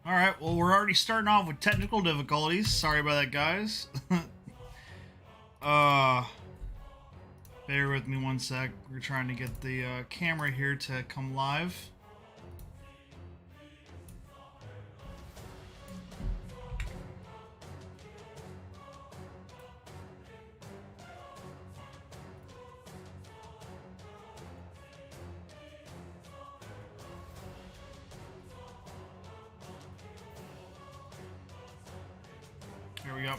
Alright, well, we're already starting off with technical difficulties. Sorry about that, guys. uh, Bear with me one sec. We're trying to get the camera here to come live. Here we go.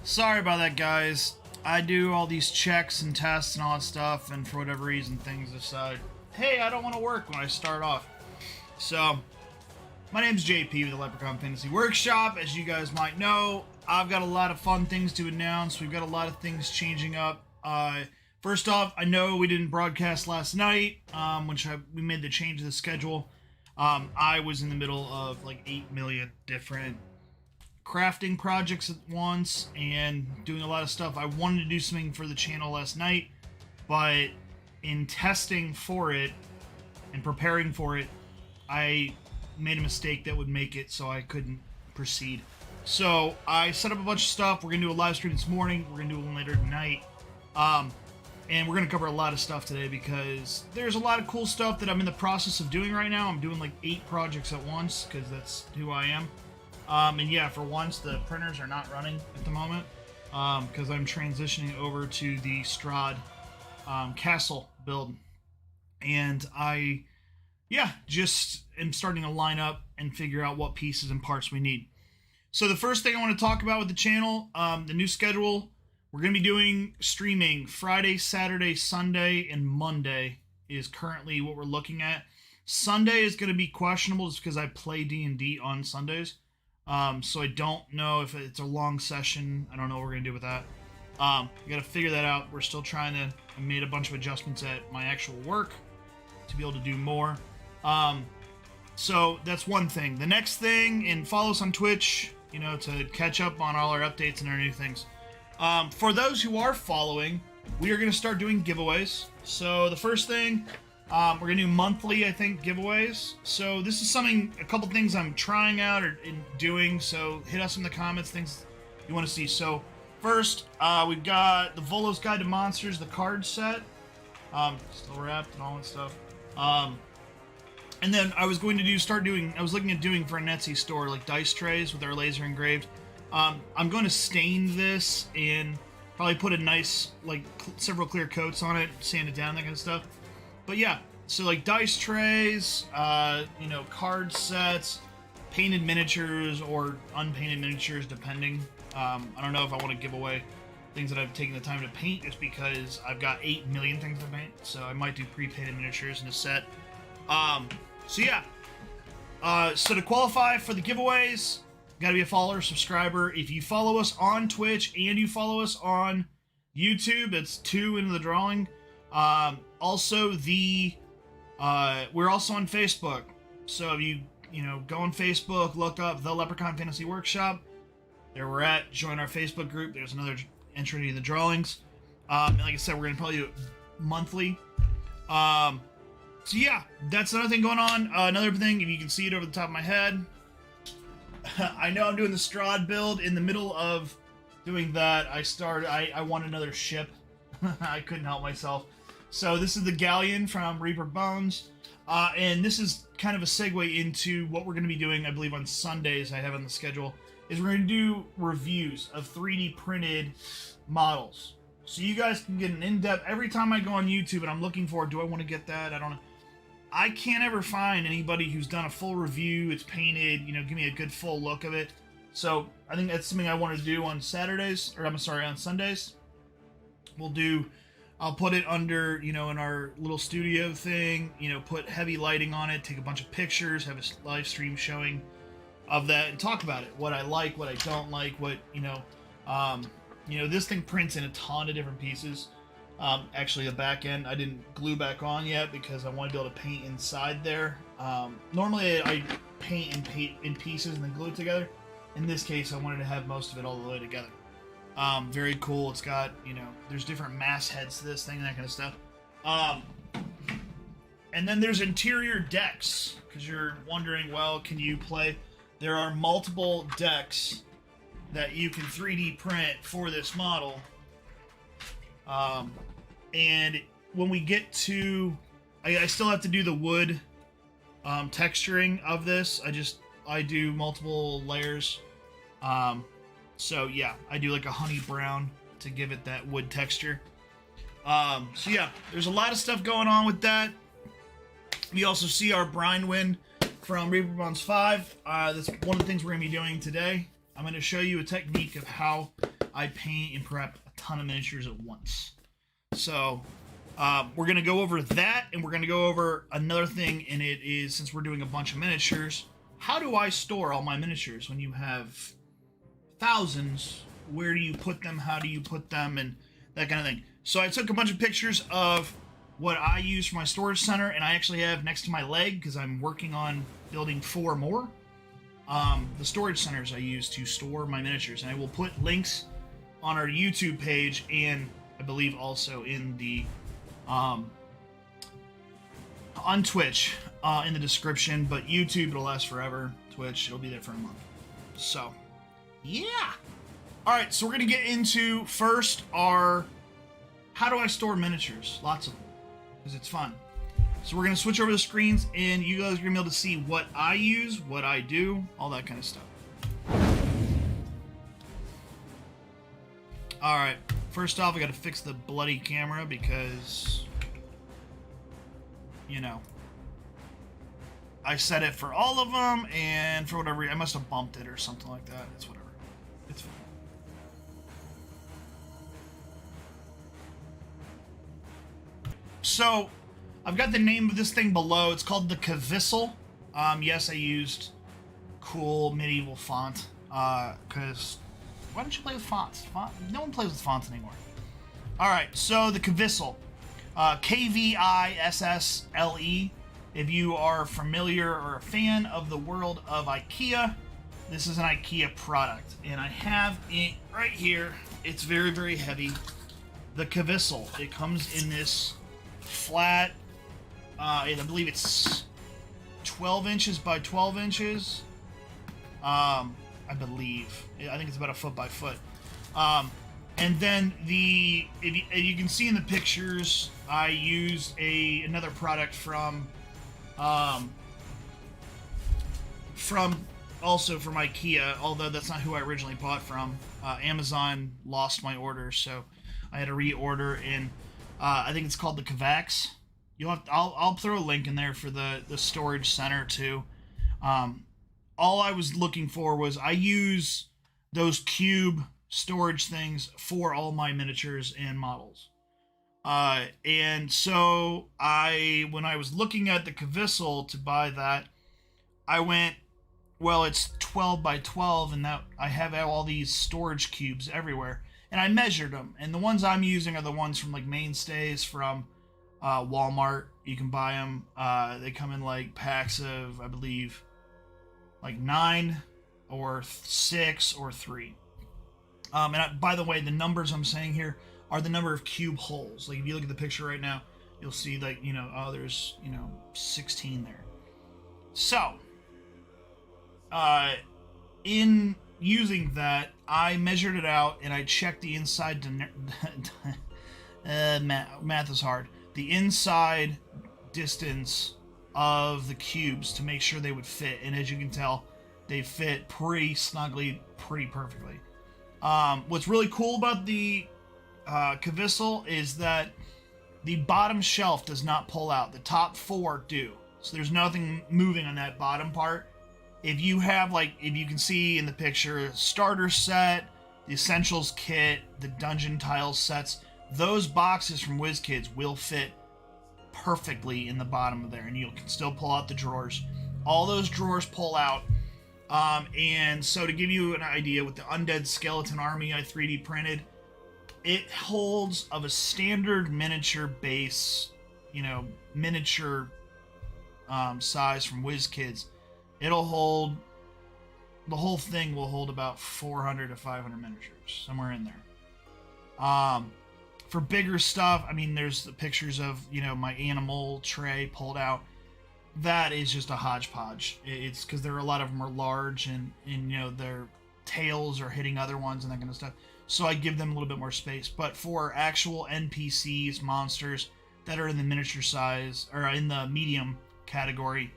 Sorry about that, guys. I do all these checks and tests and all that stuff, and for whatever reason, things decide, hey, I don't want to work when I start off. So, my name's JP with the Leprechaun Fantasy Workshop. As you guys might know, I've got a lot of fun things to announce. We've got a lot of things changing up. First off, I know we didn't broadcast last night, we made the change to the schedule. I was in the middle of like 8 million different crafting projects at once and doing a lot of stuff. I wanted to do something for the channel last night, but in testing for it and preparing for it, I made a mistake that would make it so I couldn't proceed. So I set up a bunch of stuff. We're gonna do a live stream this morning. We're gonna do one later tonight. And we're gonna cover a lot of stuff today because there's a lot of cool stuff that I'm in the process of doing right now. I'm doing like 8 projects at once because that's who I am. And yeah, for once, the printers are not running at the moment because I'm transitioning over to the Strad Castle build. And just am starting to line up and figure out what pieces and parts we need. So the first thing I want to talk about with the channel, the new schedule, we're going to be doing streaming Friday, Saturday, Sunday, and Monday is currently what we're looking at. Sunday is going to be questionable just because I play D&D on Sundays. So I don't know if it's a long session. I don't know what we're going to do with that. We got to figure that out. We're still trying to... I made a bunch of adjustments at my actual work to be able to do more. So that's one thing. The next thing, and follow us on Twitch, to catch up on all our updates and our new things. For those who are following, we are going to start doing giveaways. So the first thing... we're going to do monthly, I think, giveaways. So this is a couple things I'm trying out or doing, so hit us in the comments, things you want to see. So first, we've got the Volo's Guide to Monsters, the card set. Still wrapped and all that stuff. And then I was looking at doing for a Etsy store, like dice trays with our laser engraved. I'm going to stain this and probably put a nice, several clear coats on it, sand it down, that kind of stuff. But yeah, so like dice trays, card sets, painted miniatures or unpainted miniatures, depending. I don't know if I want to give away things that I've taken the time to paint just because I've got 8 million things to paint. So I might do pre-painted miniatures in a set. So yeah. So to qualify for the giveaways, got to be a follower, subscriber. If you follow us on Twitch and you follow us on YouTube, that's 2 into the drawing. Also, we're also on Facebook. So if you go on Facebook, look up the Leprechaun Fantasy Workshop. There we're at. Join our Facebook group. There's another entry in the drawings. And like I said, we're gonna probably do it monthly. So yeah, that's another thing going on. Another thing, if you can see it over the top of my head, I know I'm doing the Strahd build. In the middle of doing that, I want another ship. I couldn't help myself. So this is the Galleon from Reaper Bones, and this is kind of a segue into what we're going to be doing, I believe, on Sundays I have on the schedule, is we're going to do reviews of 3D printed models. So you guys can get an in-depth, every time I go on YouTube and I'm looking for, do I want to get that? I don't know. I can't ever find anybody who's done a full review, it's painted, give me a good full look of it. So I think that's something I want to do on Saturdays, or on Sundays. I'll put it under, in our little studio thing, put heavy lighting on it, take a bunch of pictures, have a live stream showing of that, and talk about it. What I like, what I don't like, this thing prints in a ton of different pieces. Actually, the back end, I didn't glue back on yet because I want to be able to paint inside there. Normally, I paint in pieces and then glue it together. In this case, I wanted to have most of it all the way together. Very cool. It's got, there's different mass heads to this thing and that kind of stuff. And then there's interior decks, because you're wondering, well, can you play? there are multiple decks that you can 3D print for this model. And when we get to, I still have to do the wood texturing of this. I do multiple layers. So yeah, I do like a honey brown to give it that wood texture. So yeah, there's a lot of stuff going on with that. We also see our brine wind from Reaper Bonds 5. That's one of the things we're going to be doing today. I'm going to show you a technique of how I paint and prep a ton of miniatures at once. So we're going to go over that, and we're going to go over another thing, and it is, since we're doing a bunch of miniatures, how do I store all my miniatures when you have thousands? Where do you put them? How do you put them? And that kind of thing. So I took a bunch of pictures of what I use for my storage center, and I actually have next to my leg, because I'm working on building 4 more, the storage centers I use to store my miniatures. And I will put links on our YouTube page, and I believe also in the on Twitch in the description. But YouTube, it'll last forever. Twitch, it'll be there for a month. So yeah. Alright, so we're gonna get into first our how do I store miniatures? Lots of them, because it's fun. So we're going to switch over the screens, and you guys are going to be able to see what I use, what I do, all that kind of stuff. Alright, first off, I got to fix the bloody camera because, you know, I set it for all of them, and for whatever reason, I must have bumped it or something like that. It's whatever. It's fine. So, I've got the name of this thing below. It's called the KVISSLE. Yes, I used cool medieval font. Because, why don't you play with fonts? No one plays with fonts anymore. Alright, so the KVISSLE. KVISSLE. If you are familiar or a fan of the world of IKEA, this is an IKEA product. And I have it right here. It's very, very heavy. The KVISSLE. It comes in this flat, I believe it's 12 inches by 12 inches. I believe. I think it's about a foot by foot. And then if you can see in the pictures, I used another product from IKEA, although that's not who I originally bought from. Amazon lost my order, so I had to reorder, and I think it's called the KALLAX. I'll throw a link in there for the storage center too. All I was looking for was, I use those cube storage things for all my miniatures and models. And so when I was looking at the KVISSLE to buy that, I went, well, it's 12 by 12, and that I have all these storage cubes everywhere. And I measured them, and the ones I'm using are the ones from like Mainstays from Walmart. You can buy them. They come in like packs of, I believe, like 9 or 6 or 3. By the way, the numbers I'm saying here are the number of cube holes. Like if you look at the picture right now, you'll see that, there's 16 there. So in using that, I measured it out, and I checked the inside math is hard. The inside distance of the cubes to make sure they would fit, and as you can tell, they fit pretty snugly, pretty perfectly. What's really cool about the KVISSLE is that the bottom shelf does not pull out. The top 4 do. So there's nothing moving on that bottom part. If you have, if you can see in the picture, starter set, the essentials kit, the dungeon tiles sets, those boxes from WizKids will fit perfectly in the bottom of there, and you can still pull out the drawers. All those drawers pull out. And so to give you an idea, with the Undead Skeleton Army I 3D printed, it holds, of a standard miniature base, miniature size from WizKids, it'll hold, the whole thing will hold about 400 to 500 miniatures, somewhere in there. For bigger stuff, there's the pictures of, my animal tray pulled out. that is just a hodgepodge. It's because there are a lot of them are large and you know their tails are hitting other ones and that kind of stuff. So I give them a little bit more space. But for actual NPCs, monsters that are in the miniature size or in the medium category,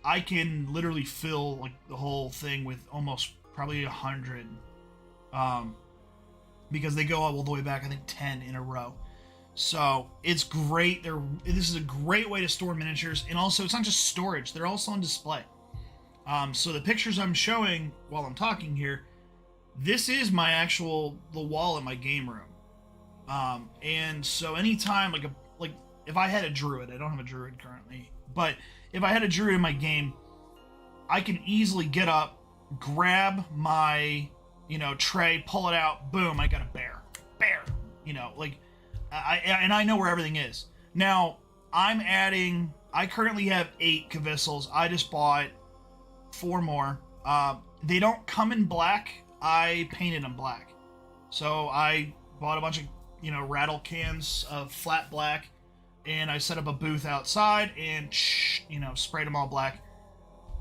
I can literally fill like the whole thing with almost probably 100, because they go all the way back, I think 10 in a row. So it's great. This is a great way to store miniatures, and also it's not just storage; they're also on display. So the pictures I'm showing while I'm talking here, this is the wall in my game room. And so anytime like if I had a druid, I don't have a druid currently, but if I had a druid in my game, I can easily get up, grab my tray, pull it out, boom, I got a bear, like. I know where everything is. Now, I currently have 8 KVISSLEs. I just bought 4 more. They don't come in black. I painted them black. So I bought a bunch of, rattle cans of flat black, and I set up a booth outside and, sprayed them all black.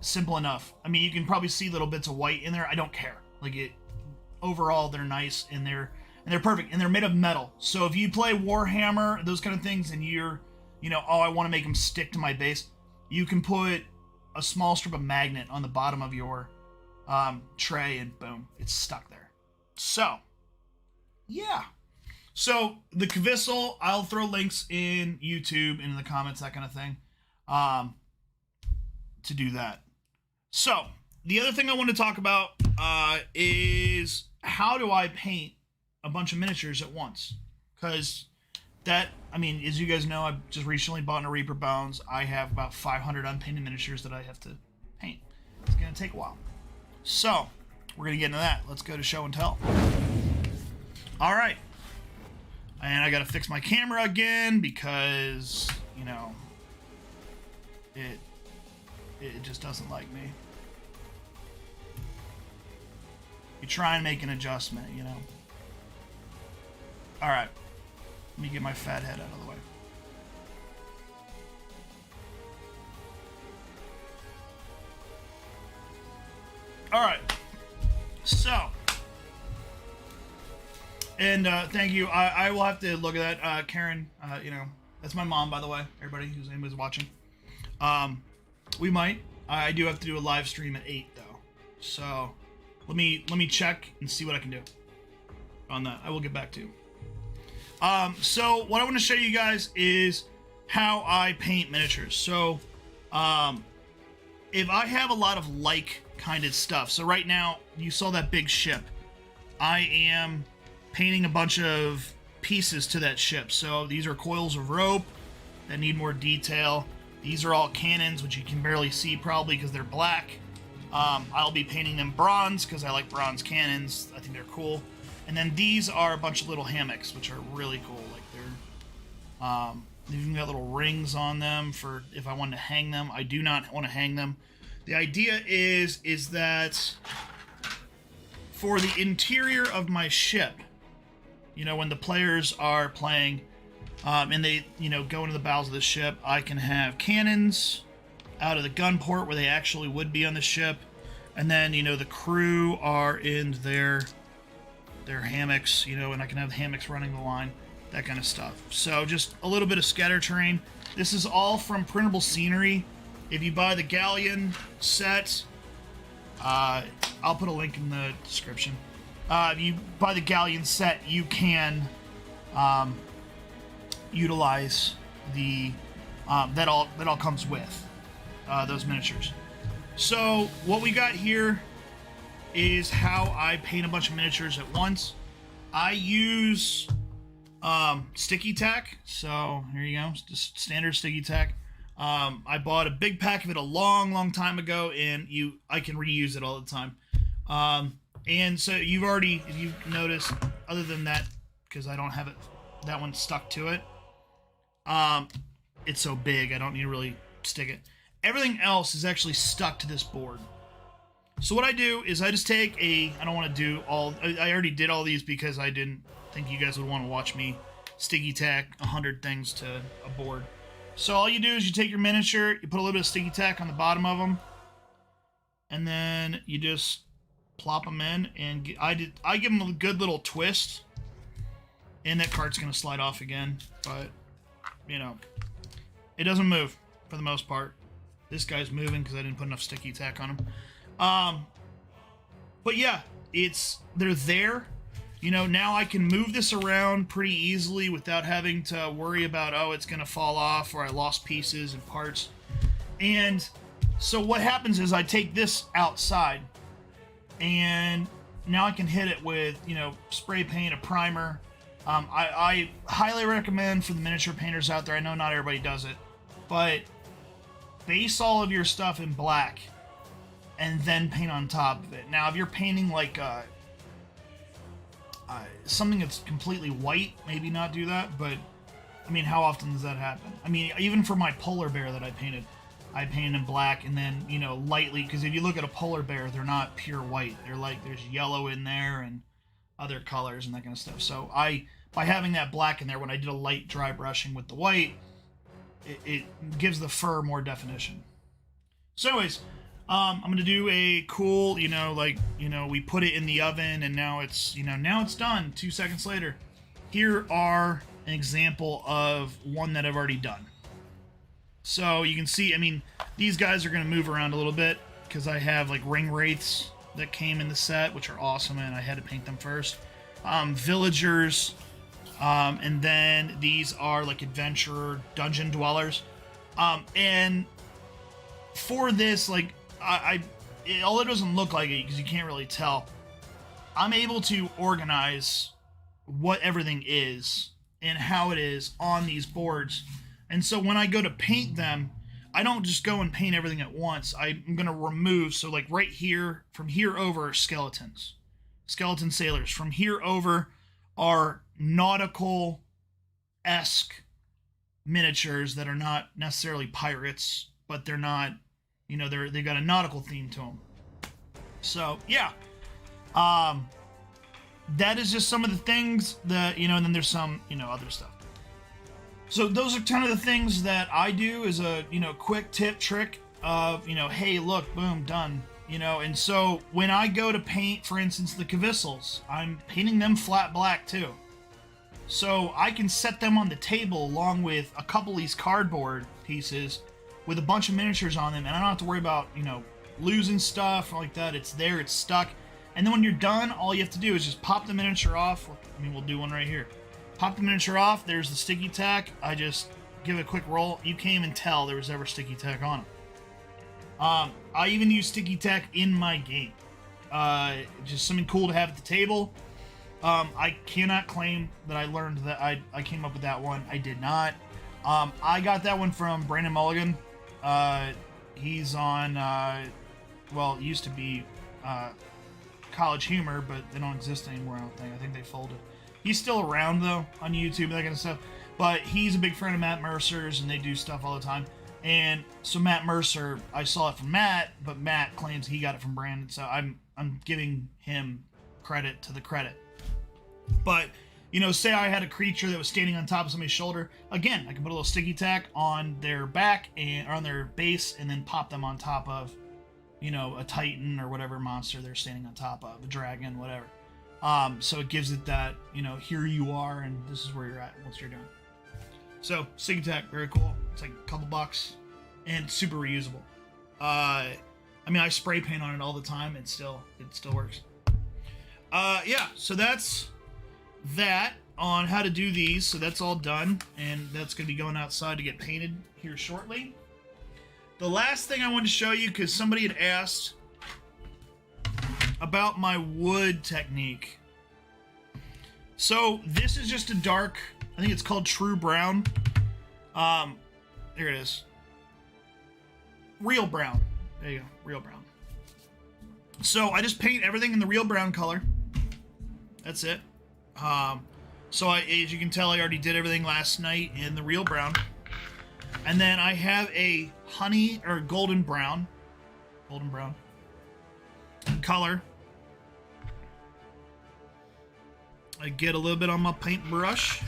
Simple enough. I mean, you can probably see little bits of white in there. I don't care. Overall, they're nice, and they're perfect, and they're made of metal. So if you play Warhammer, those kind of things, and you're, I want to make them stick to my base, you can put a small strip of magnet on the bottom of your tray, and boom, it's stuck there. So, yeah. So the KVISSLE, I'll throw links in YouTube and in the comments, that kind of thing, to do that. So the other thing I want to talk about is how do I paint a bunch of miniatures at once? Because as you guys know, I've just recently bought a Reaper Bones. I have about 500 unpainted miniatures that I have to paint. It's going to take a while. So, we're going to get into that. Let's go to show and tell. Alright. And I got to fix my camera again because, it just doesn't like me. You try and make an adjustment, Alright, let me get my fat head out of the way. Alright, so, and thank you, I will have to look at that, Karen, that's my mom, by the way, everybody whose name is watching. I do have to do a live stream at 8, though, so let me check and see what I can do on that. I will get back to you. So what I want to show you guys is how I paint miniatures. So, if I have a lot of kind of stuff. So right now, you saw that big ship. I am painting a bunch of pieces to that ship. So these are coils of rope that need more detail. These are all cannons, which you can barely see probably because they're black. I'll be painting them bronze because I like bronze cannons. I think they're cool. And then these are a bunch of little hammocks, which are really cool. They've even got little rings on them for if I wanted to hang them. I do not want to hang them. The idea is that for the interior of my ship, when the players are playing, and they, go into the bowels of the ship, I can have cannons out of the gun port where they actually would be on the ship, and then, the crew are in their hammocks, and I can have hammocks running the line, that kind of stuff. So just a little bit of scatter terrain. This is all from Printable Scenery. If you buy the Galleon set, I'll put a link in the description. If you buy the Galleon set, you can utilize the that all comes with those miniatures. So what we got here is how I paint a bunch of miniatures at once. I use sticky tack. So here you go, just standard sticky tack. I bought a big pack of it a long time ago, and I can reuse it all the time. And so if you've noticed, other than that, because I don't have that one stuck to it, it's so big I don't need to really stick it. Everything else is actually stuck to this board. So what I do is I just take I don't want to do all, I already did all these because I didn't think you guys would want to watch me sticky tack 100 things to a board. So all you do is you take your miniature, you put a little bit of sticky tack on the bottom of them, and then you just plop them in, and I give them a good little twist, and that cart's gonna slide off again, but you know, it doesn't move for the most part. This guy's moving because I didn't put enough sticky tack on him. But yeah, they're there. You know, now I can move this around pretty easily without having to worry about, oh, it's gonna fall off or I lost pieces and parts. And so what happens is I take this outside, and now I can hit it with, you know, spray paint, a primer. I highly recommend for the miniature painters out there, I know not everybody does it, but base all of your stuff in black and then paint on top of it. Now, if you're painting like something that's completely white, maybe not do that, but I mean, how often does that happen? I mean, even for my polar bear that I painted in black and then, you know, lightly, because if you look at a polar bear, they're not pure white. They're like, there's yellow in there and other colors and that kind of stuff. So by having that black in there, when I did a light dry brushing with the white, it gives the fur more definition. So anyways, I'm going to do a cool, you know, like, you know, we put it in the oven and now it's, you know, now it's done 2 seconds later. Here are an example of one that I've already done. So you can see, I mean, these guys are going to move around a little bit because I have like ring wraiths that came in the set, which are awesome, and I had to paint them first. Villagers, and then these are like adventurer dungeon dwellers. And for this, like, although it doesn't look like it because you can't really tell, I'm able to organize what everything is and how it is on these boards. And so when I go to paint them, I don't just go and paint everything at once. I'm going to remove, so like right here, from here over are skeletons. Skeleton sailors. From here over are nautical-esque miniatures that are not necessarily pirates, but they're not, you know, they've got a nautical theme to them. So, yeah. That is just some of the things that, you know, and then there's some, you know, other stuff. So those are kind of the things that I do as a, you know, quick tip trick of, you know, hey, look, boom, done. You know, and so when I go to paint, for instance, the KVISSLEs, I'm painting them flat black too. So I can set them on the table along with a couple of these cardboard pieces with a bunch of miniatures on them, and I don't have to worry about, you know, losing stuff or like that. It's there, it's stuck. And then when you're done, all you have to do is just pop the miniature off. I mean, we'll do one right here. Pop the miniature off, there's the sticky tack. I just give it a quick roll. You can't even tell there was ever sticky tack on it. I even use sticky tack in my game. Just something cool to have at the table. I cannot claim that I learned that I came up with that one. I did not. I got that one from Brandon Mulligan. He's on, well, it used to be College Humor, but they don't exist anymore, I don't think. I think they folded. He's still around, though, on YouTube and that kind of stuff. But he's a big friend of Matt Mercer's, and they do stuff all the time. And so Matt Mercer, I saw it from Matt, but Matt claims he got it from Brandon, so I'm giving him credit to the credit. But, you know, say I had a creature that was standing on top of somebody's shoulder. Again, I can put a little sticky tack on their back and or on their base, and then pop them on top of, you know, a Titan or whatever monster they're standing on top of, a dragon, whatever. So it gives it that, you know, here you are, and this is where you're at, what you're doing. So, sticky tack, very cool. It's like a couple bucks, and super reusable. I mean, I spray paint on it all the time, it still works. Yeah, so that's that on how to do these. So that's all done, and that's going to be going outside to get painted here shortly. The last thing I wanted to show you, because somebody had asked about my wood technique. So this is just a dark, I think it's called True Brown. There it is. Real brown. There you go, real brown. So I just paint everything in the real brown color. That's it. So as you can tell, I already did everything last night in the real brown. And then I have a honey or golden brown color. I get a little bit on my paintbrush,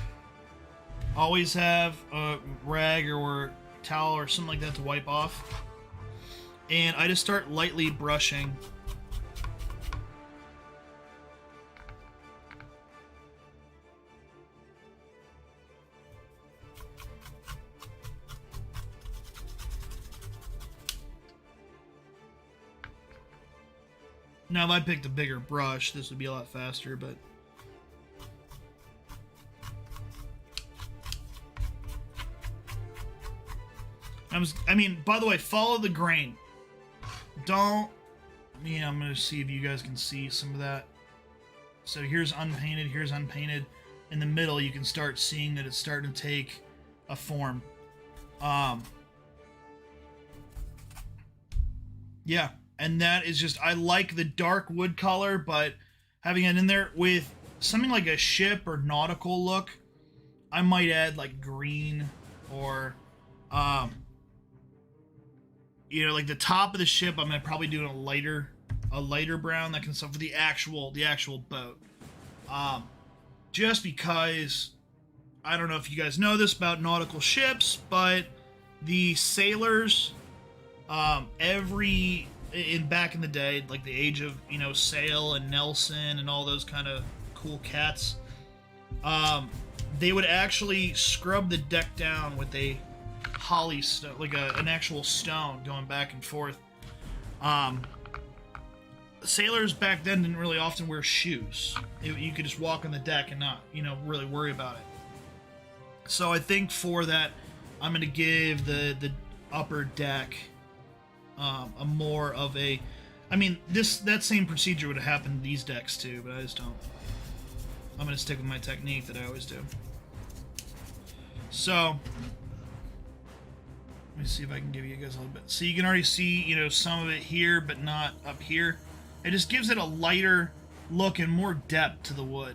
Always have a rag or towel or something like that to wipe off. And I just start lightly brushing. Now, if I picked a bigger brush, this would be a lot faster, but... I mean, by the way, follow the grain. Don't... Yeah, I'm going to see if you guys can see some of that. So here's unpainted, here's unpainted. In the middle, you can start seeing that it's starting to take a form. Yeah, and that is just... I like the dark wood color, but having it in there with something like a ship or nautical look, I might add like green or... you know, like the top of the ship, I'm gonna probably do a lighter brown, that kind of stuff for the actual boat. Just because I don't know if you guys know this about nautical ships, but the sailors, back in the day, like the age of, you know, Sail and Nelson and all those kind of cool cats, they would actually scrub the deck down with a holly stone, like an actual stone going back and forth. Sailors back then didn't really often wear shoes. You could just walk on the deck and not, you know, really worry about it. So I think for that, I'm going to give the upper deck a more of a... I mean, that same procedure would have happened in these decks too, but I just don't. I'm going to stick with my technique that I always do. So... let me see if I can give you guys a little bit. So you can already see, you know, some of it here, but not up here. It just gives it a lighter look and more depth to the wood.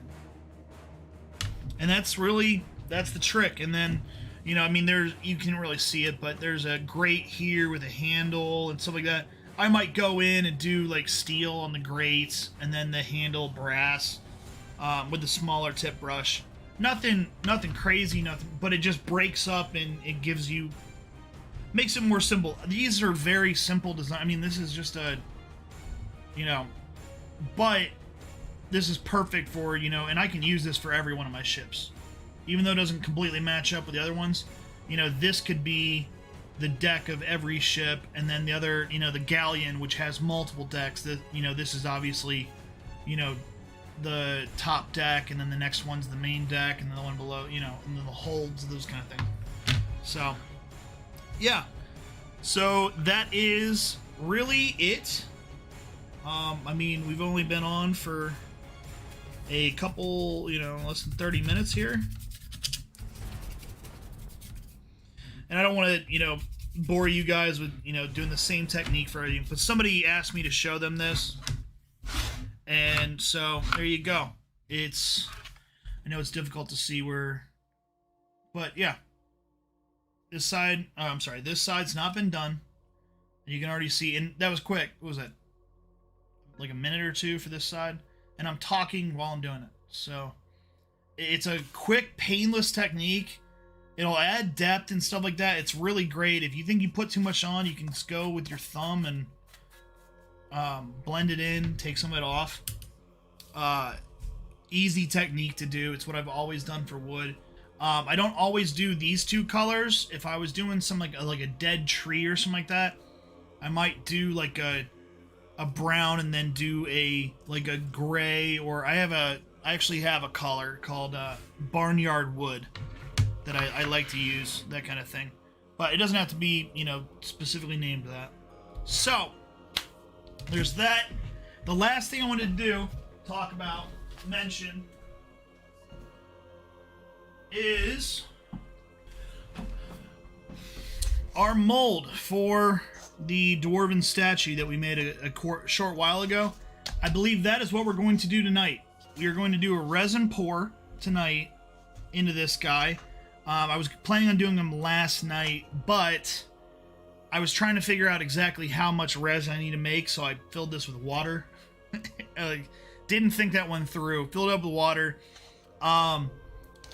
And that's the trick. And then, you know, I mean, you can really see it, but there's a grate here with a handle and stuff like that. I might go in and do like steel on the grates and then the handle brass with the smaller tip brush. Nothing crazy, but it just breaks up and it gives you... makes it more simple. These are very simple design. I mean, this is just a, you know, but this is perfect for, you know, and I can use this for every one of my ships. Even though it doesn't completely match up with the other ones, you know, this could be the deck of every ship, and then the other, you know, the Galleon, which has multiple decks. That, you know, this is obviously, you know, the top deck, and then the next one's the main deck, and the one below, you know, and then the holds, those kind of things. So... yeah, so that is really it. I mean, we've only been on for a couple, you know, less than 30 minutes here. And I don't want to, you know, bore you guys with, you know, doing the same technique for everything. But somebody asked me to show them this. And so, there you go. I know it's difficult to see where, but yeah. This side, I'm sorry, this side's not been done. You can already see, and that was quick. What was that? Like a minute or two for this side? And I'm talking while I'm doing it. So, it's a quick, painless technique. It'll add depth and stuff like that. It's really great. If you think you put too much on, you can just go with your thumb and blend it in, take some of it off. Easy technique to do. It's what I've always done for wood. I don't always do these two colors. If I was doing some like a dead tree or something like that, I might do like a brown and then do a gray, or I actually have a color called barnyard wood that I like to use, that kind of thing. But it doesn't have to be, you know, specifically named that. So there's that. The last thing I wanted to mention is our mold for the dwarven statue that we made a short while ago. I believe that is what we're going to do tonight. We are going to do a resin pour tonight into this guy. I was planning on doing them last night, but I was trying to figure out exactly how much resin I need to make, so I filled this with water. Didn't think that one through. Filled it up with water.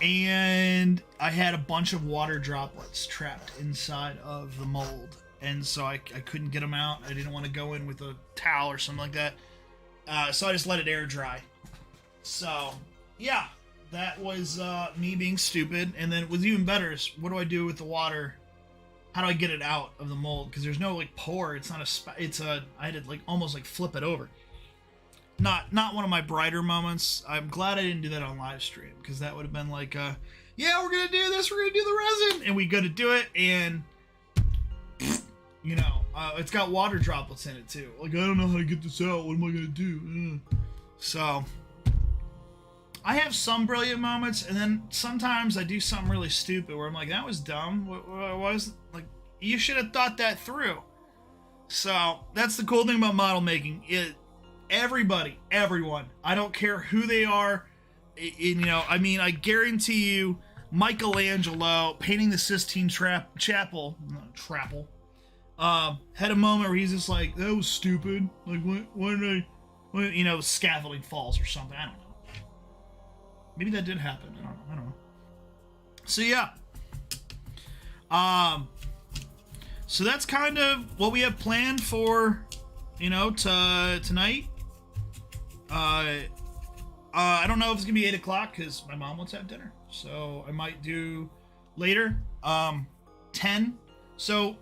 and I had a bunch of water droplets trapped inside of the mold, and so I couldn't get them out. I didn't want to go in with a towel or something like that, so I just let it air dry. So yeah, that was me being stupid. And then it was even better is, what do I do with the water? How do I get it out of the mold? Because there's no like pour. It's not I had to like almost like flip it over. Not one of my brighter moments. I'm glad I didn't do that on live stream, because that would have been like, yeah, we're gonna do this. We're gonna do the resin, and we go to do it, and you know, it's got water droplets in it too. Like, I don't know how to get this out. What am I gonna do? So I have some brilliant moments, and then sometimes I do something really stupid where I'm like, that was dumb. What was like? You should have thought that through. So that's the cool thing about model making. Everybody, everyone, I don't care who they are, you know, I mean, I guarantee you, Michelangelo painting the Sistine Chapel, had a moment where he's just like, that was stupid. Like, why did you know, scaffolding falls or something. I don't know. Maybe that did happen. I don't know. So yeah. So that's kind of what we have planned for, you know, tonight. I don't know if it's gonna be 8 o'clock because my mom wants to have dinner, so I might do later. 10. So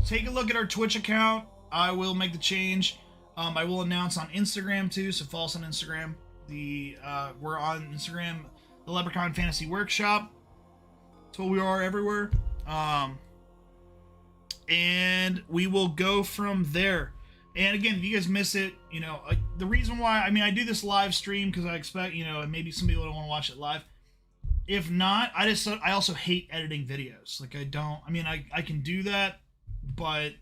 take a look at our Twitch account. I will make the change. I will announce on Instagram too, so follow us on Instagram. We're on Instagram, the Leprechaun Fantasy Workshop. That's what we are everywhere. And we will go from there. And again, if you guys miss it, you know, the reason why, I mean, I do this live stream because I expect, you know, maybe some people don't want to watch it live. If not, I also hate editing videos. Like, I can do that, but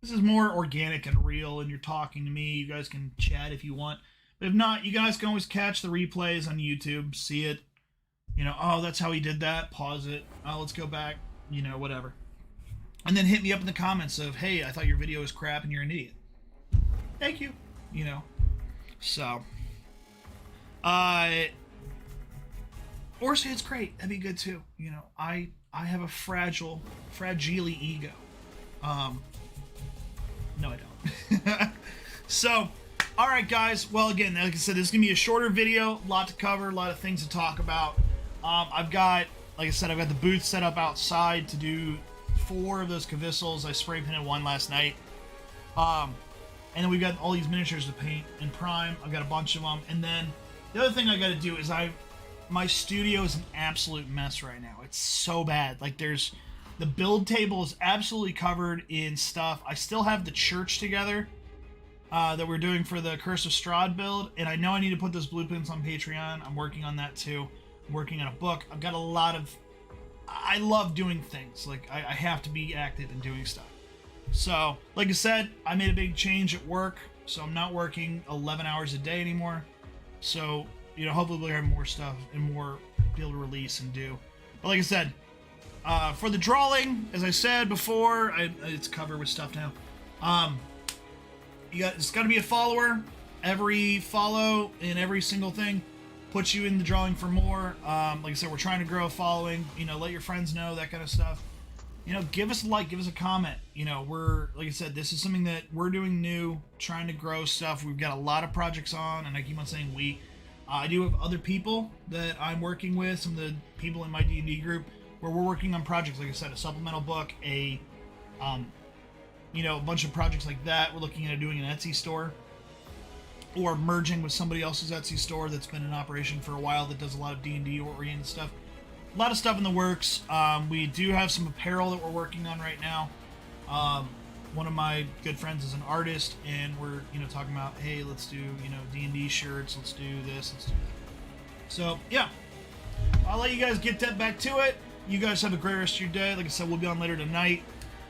this is more organic and real, and you're talking to me. You guys can chat if you want. But if not, you guys can always catch the replays on YouTube, see it. You know, oh, that's how he did that. Pause it. Oh, let's go back. You know, whatever. And then hit me up in the comments of, hey, I thought your video was crap and you're an idiot. Thank you. You know. So. Or say it's great. That'd be good too. You know, I have a fragile ego. No, I don't. So, alright guys. Well, again, like I said, this is going to be a shorter video. A lot to cover. A lot of things to talk about. I've got the booth set up outside to do 4 of those KVISSLEs. I spray painted 1 last night. And then we've got all these miniatures to paint in prime. I've got a bunch of them. And then the other thing I got to do is my studio is an absolute mess right now. It's so bad. Like, the build table is absolutely covered in stuff. I still have the church together that we're doing for the Curse of Strahd build. And I know I need to put those blueprints on Patreon. I'm working on that too. I'm working on a book. I've got a lot of... I love doing things. Like, I have to be active and doing stuff. So, like I said, I made a big change at work. So I'm not working 11 hours a day anymore. So, you know, hopefully we'll have more stuff and more be able to release and do. But like I said, for the drawing, as I said before, it's covered with stuff now. It's got to be a follower. Every follow in every single thing puts you in the drawing for more. Like I said, we're trying to grow a following. You know, let your friends know, that kind of stuff. You know, give us a like, give us a comment. You know, like I said, this is something that we're doing new, trying to grow stuff. We've got a lot of projects on, and I keep on saying we. I do have other people that I'm working with, some of the people in my D&D group, where we're working on projects, like I said, a supplemental book, you know, a bunch of projects like that. We're looking at doing an Etsy store, or merging with somebody else's Etsy store that's been in operation for a while that does a lot of D&D oriented stuff. A lot of stuff in the works. We do have some apparel that we're working on right now. One of my good friends is an artist, and we're, you know, talking about, hey, let's do, you know, D&D shirts, let's do this, let's do that. So, yeah. I'll let you guys get that back to it. You guys have a great rest of your day. Like I said, we'll be on later tonight.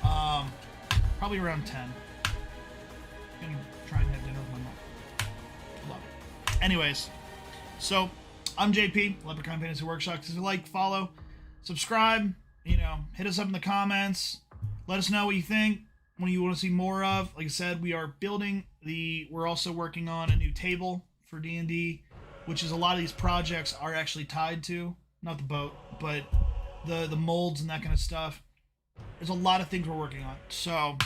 Probably around 10. I'm gonna try and have dinner with my mom. Love it. Anyways, so I'm JP, Leprechaun Fantasy Workshop. If you like, follow, subscribe, you know, hit us up in the comments. Let us know what you think, what you want to see more of. Like I said, we're also working on a new table for D&D, which is a lot of these projects are actually tied to. not the boat, but the molds and that kind of stuff. There's a lot of things we're working on. So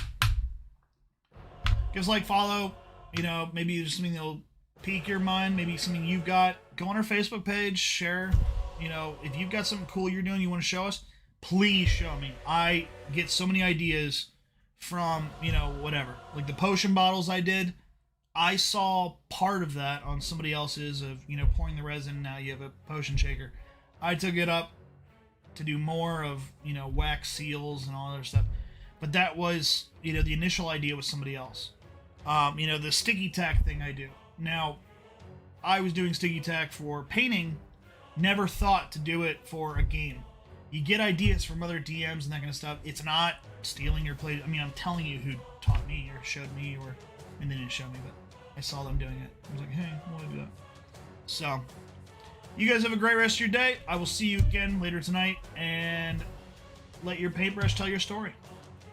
give us a like, follow. You know, maybe there's something that'll pique your mind. Maybe something you've got. Go on our Facebook page. Share. You know, if you've got something cool you're doing you want to show us, please show me. I get so many ideas from, you know, whatever. Like the potion bottles I did. I saw part of that on somebody else's of, you know, pouring the resin. Now you have a potion shaker. I took it up to do more of, you know, wax seals and all that other stuff. But that was, you know, the initial idea was somebody else. You know, the sticky tack thing I do. Now, I was doing sticky tack for painting, never thought to do it for a game. You get ideas from other DMs and that kind of stuff. It's not stealing your play. I mean, I'm telling you who taught me or showed me, or, and they didn't show me, but I saw them doing it. I was like, hey, I want to do that. So, you guys have a great rest of your day. I will see you again later tonight, and let your paintbrush tell your story.